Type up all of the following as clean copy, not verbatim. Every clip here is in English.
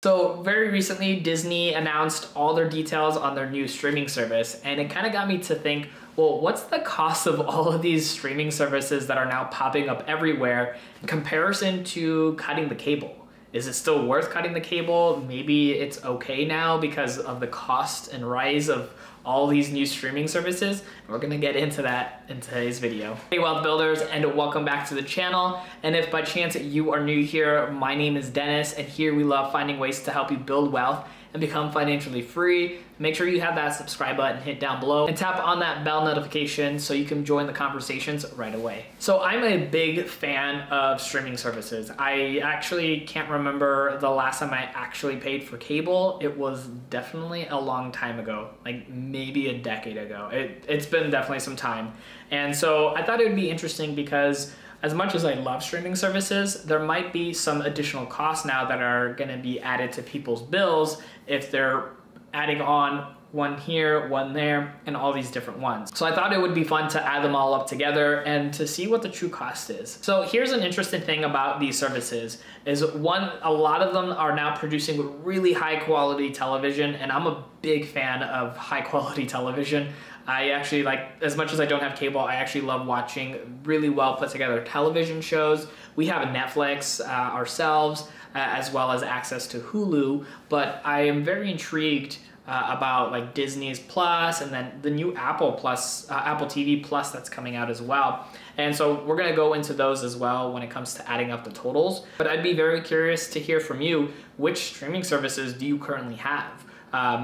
So very recently, Disney announced all their details on their new streaming service, and it kind of got me to think, well, what's the cost of all of these streaming services that are now popping up everywhere in comparison to cutting the cable? Is it still worth cutting the cable? Maybe it's okay now because of the cost and rise of all these new streaming services. We're gonna get into that in today's video. Hey wealth builders, and welcome back to the channel. And if by chance you are new here, my name is Dennis, and here we love finding ways to help you build wealth and become financially free. Make sure you have that subscribe button hit down below and tap on that bell notification so you can join the conversations right away. So I'm a big fan of streaming services. I actually can't remember the last time I actually paid for cable. It was definitely a long time ago, like maybe a decade ago. It's been definitely some time. And so I thought it would be interesting because as much as I love streaming services, there might be some additional costs now that are going to be added to people's bills if they're adding on one here, one there, and all these different ones. So I thought it would be fun to add them all up together and to see what the true cost is. So here's an interesting thing about these services is one, a lot of them are now producing really high quality television, and I'm a big fan of high quality television. I actually like, as much as I don't have cable, I actually love watching really well put together television shows. We have a Netflix ourselves, as well as access to Hulu, but I am very intrigued about like Disney's Plus and then the new Apple TV Plus that's coming out as well. And so we're gonna go into those as well when it comes to adding up the totals. But I'd be very curious to hear from you, which streaming services do you currently have?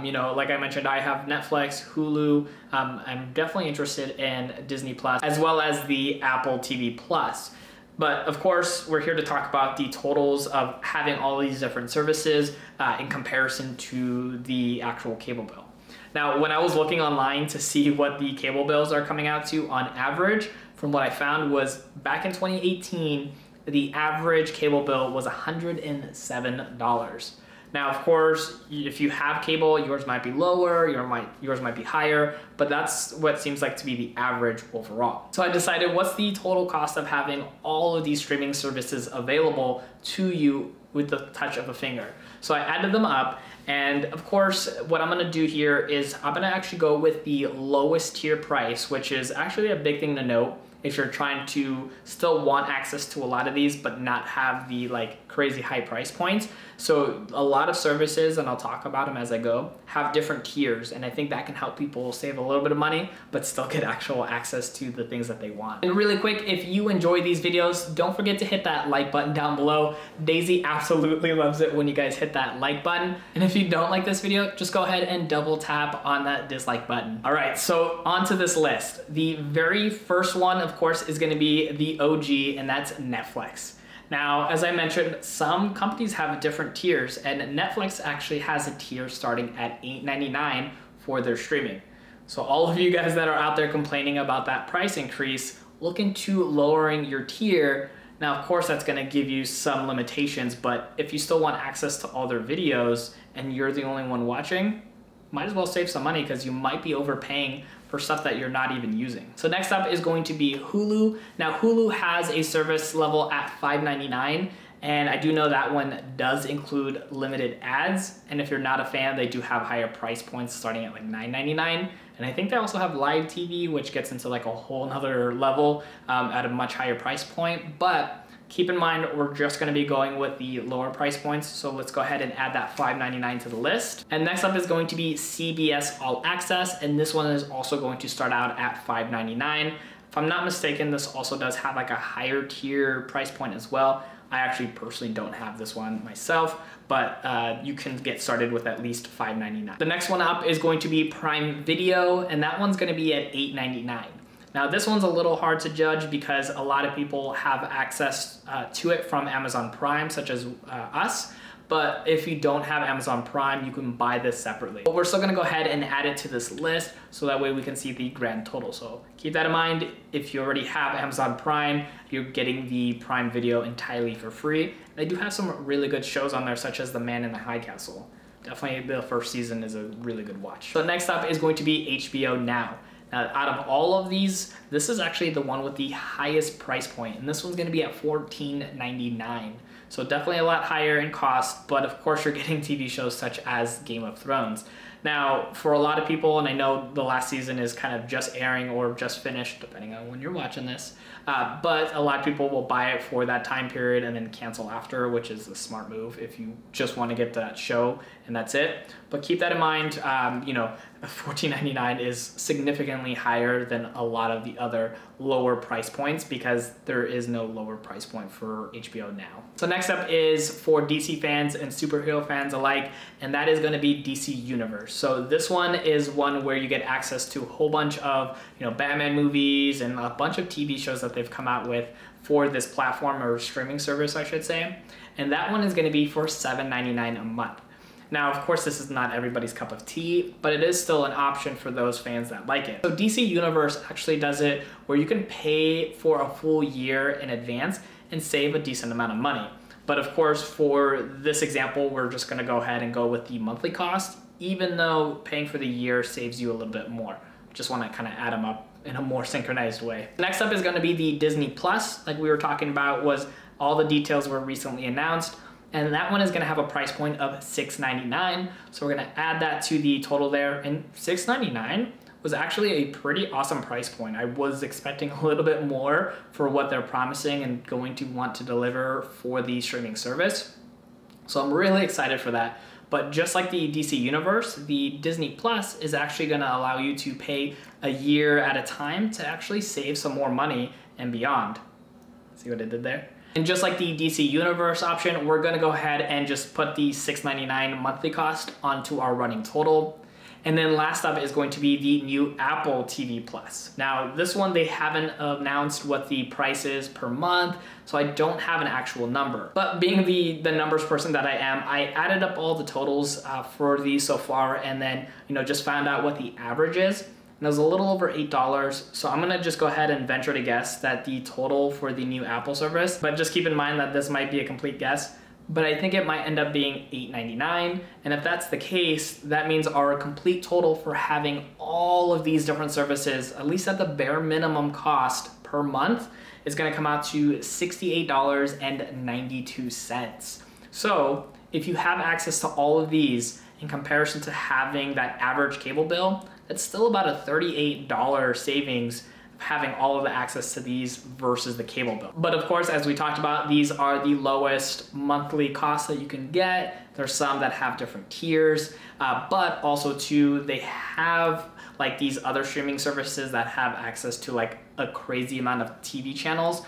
You know, like I mentioned, I have Netflix, Hulu. I'm definitely interested in Disney Plus as well as the Apple TV Plus. But of course, we're here to talk about the totals of having all these different services in comparison to the actual cable bill. Now, when I was looking online to see what the cable bills are coming out to on average, from what I found was back in 2018, the average cable bill was $107. Now, of course, if you have cable, yours might be lower, yours might be higher, but that's what seems like to be the average overall. So I decided, what's the total cost of having all of these streaming services available to you with the touch of a finger? So I added them up, and of course, what I'm gonna do here is I'm gonna actually go with the lowest tier price, which is actually a big thing to note if you're trying to still want access to a lot of these but not have the like crazy high price points. So a lot of services, and I'll talk about them as I go, have different tiers, and I think that can help people save a little bit of money but still get actual access to the things that they want. And really quick, if you enjoy these videos, don't forget to hit that like button down below. Daisy absolutely loves it when you guys hit that like button. And if you don't like this video, just go ahead and double tap on that dislike button. All right, so onto this list. The very first one, of course, is gonna be the OG, and that's Netflix. Now, as I mentioned, some companies have different tiers, and Netflix actually has a tier starting at $8.99 for their streaming. So all of you guys that are out there complaining about that price increase, look into lowering your tier. Now, of course, that's gonna give you some limitations, but if you still want access to all their videos and you're the only one watching, might as well save some money because you might be overpaying for stuff that you're not even using. So next up is going to be Hulu. Now Hulu has a service level at $5.99, and I do know that one does include limited ads, and if you're not a fan, they do have higher price points starting at like $9.99, and I think they also have live TV, which gets into like a whole nother level at a much higher price point. But keep in mind, we're just gonna be going with the lower price points, so let's go ahead and add that $5.99 to the list. And next up is going to be CBS All Access, and this one is also going to start out at $5.99. If I'm not mistaken, this also does have like a higher tier price point as well. I actually personally don't have this one myself, but you can get started with at least $5.99. The next one up is going to be Prime Video, and that one's gonna be at $8.99. Now this one's a little hard to judge because a lot of people have access to it from Amazon Prime, such as us. But if you don't have Amazon Prime, you can buy this separately. But we're still gonna go ahead and add it to this list so that way we can see the grand total. So keep that in mind. If you already have Amazon Prime, you're getting the Prime Video entirely for free. They do have some really good shows on there, such as The Man in the High Castle. Definitely the first season is a really good watch. So next up is going to be HBO Now. Now, out of all of these, this is actually the one with the highest price point, and this one's gonna be at $14.99. So definitely a lot higher in cost, but of course you're getting TV shows such as Game of Thrones. Now, for a lot of people, and I know the last season is kind of just airing or just finished, depending on when you're watching this, but a lot of people will buy it for that time period and then cancel after, which is a smart move if you just want to get that show and that's it. But keep that in mind, you know, $14.99 is significantly higher than a lot of the other lower price points because there is no lower price point for HBO now. So next up is for DC fans and superhero fans alike, and that is going to be DC Universe. So this one is one where you get access to a whole bunch of, you know, Batman movies and a bunch of TV shows that they've come out with for this platform or streaming service, I should say. And that one is going to be for $7.99 a month. Now, of course, this is not everybody's cup of tea, but it is still an option for those fans that like it. So DC Universe actually does it where you can pay for a full year in advance and save a decent amount of money. But of course, for this example, we're just gonna go ahead and go with the monthly cost, even though paying for the year saves you a little bit more. Just wanna kind of add them up in a more synchronized way. Next up is gonna be the Disney Plus, like we were talking about, was all the details were recently announced. And that one is gonna have a price point of $6.99. So we're gonna add that to the total there. And $6.99 was actually a pretty awesome price point. I was expecting a little bit more for what they're promising and going to want to deliver for the streaming service. So I'm really excited for that. But just like the DC Universe, the Disney Plus is actually gonna allow you to pay a year at a time to actually save some more money and beyond. See what I did there? And just like the DC Universe option, we're gonna go ahead and just put the $6.99 monthly cost onto our running total. And then last up is going to be the new Apple TV Plus. Now, this one, they haven't announced what the price is per month, so I don't have an actual number. But being the numbers person that I am, I added up all the totals for these so far and then, you know, just found out what the average is. And it was a little over $8. So I'm gonna just go ahead and venture to guess that the total for the new Apple service, but just keep in mind that this might be a complete guess, but I think it might end up being $8.99. And if that's the case, that means our complete total for having all of these different services, at least at the bare minimum cost per month, is gonna come out to $68.92. So if you have access to all of these in comparison to having that average cable bill, it's still about a $38 savings having all of the access to these versus the cable bill. But of course, as we talked about, these are the lowest monthly costs that you can get. There's some that have different tiers, but also too, they have like these other streaming services that have access to like a crazy amount of TV channels.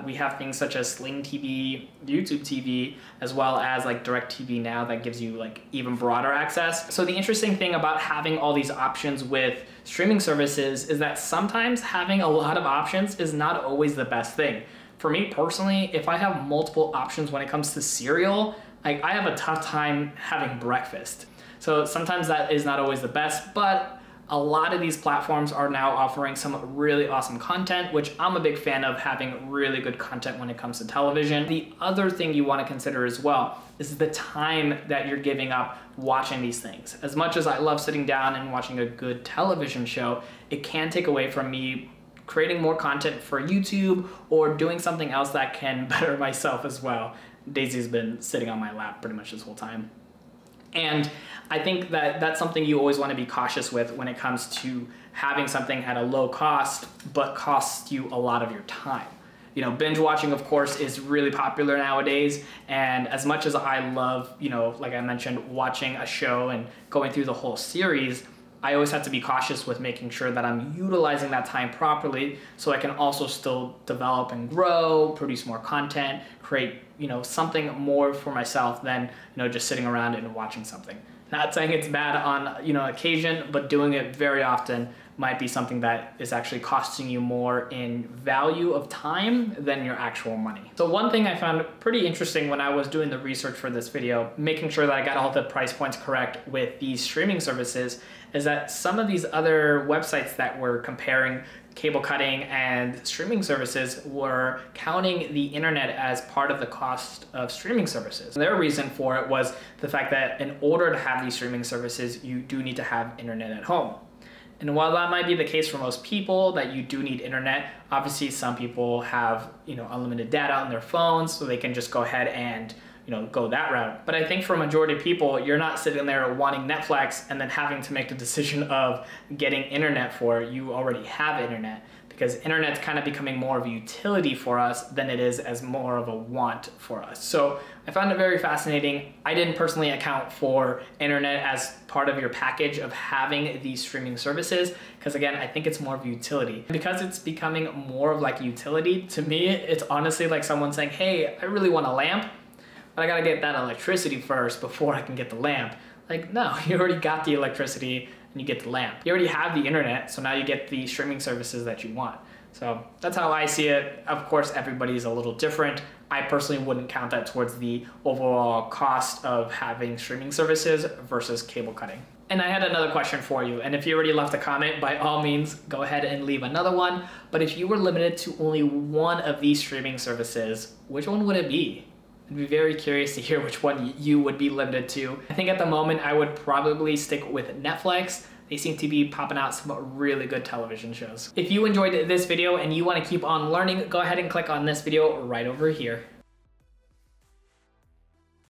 We have things such as Sling TV, YouTube TV, as well as like DirecTV Now that gives you like even broader access. So the interesting thing about having all these options with streaming services is that sometimes having a lot of options is not always the best thing. For me personally, if I have multiple options when it comes to cereal, like I have a tough time having breakfast. So sometimes that is not always the best, but a lot of these platforms are now offering some really awesome content, which I'm a big fan of, having really good content when it comes to television. The other thing you want to consider as well is the time that you're giving up watching these things. As much as I love sitting down and watching a good television show, it can take away from me creating more content for YouTube or doing something else that can better myself as well. Daisy's been sitting on my lap pretty much this whole time. And I think that that's something you always want to be cautious with when it comes to having something at a low cost, but costs you a lot of your time. You know, binge watching, of course, is really popular nowadays. And as much as I love, you know, like I mentioned, watching a show and going through the whole series, I always have to be cautious with making sure that I'm utilizing that time properly so I can also still develop and grow, produce more content, create, you know, something more for myself than, you know, just sitting around and watching something. Not saying it's bad on, you know, occasion, but doing it very often might be something that is actually costing you more in value of time than your actual money. So one thing I found pretty interesting when I was doing the research for this video, making sure that I got all the price points correct with these streaming services, is that some of these other websites that were comparing cable cutting and streaming services were counting the internet as part of the cost of streaming services. And their reason for it was the fact that in order to have these streaming services, you do need to have internet at home. And while that might be the case for most people, that you do need internet, obviously some people have, unlimited data on their phones, so they can just go ahead and, go that route. But I think for a majority of people, you're not sitting there wanting Netflix and then having to make the decision of getting internet for it. You already have internet, because internet's kind of becoming more of a utility for us than it is as more of a want for us. So I found it very fascinating. I didn't personally account for internet as part of your package of having these streaming services, because again, I think it's more of a utility. Because it's becoming more of like a utility, to me, it's honestly like someone saying, hey, I really want a lamp, but I gotta get that electricity first before I can get the lamp. Like, no, you already got the electricity and you get the lamp. You already have the internet, so now you get the streaming services that you want. So that's how I see it. Of course, everybody's a little different. I personally wouldn't count that towards the overall cost of having streaming services versus cable cutting. And I had another question for you, and if you already left a comment, by all means, go ahead and leave another one. But if you were limited to only one of these streaming services, which one would it be? I'd be very curious to hear which one you would be limited to. I think at the moment I would probably stick with Netflix. They seem to be popping out some really good television shows. If you enjoyed this video and you want to keep on learning, go ahead and click on this video right over here.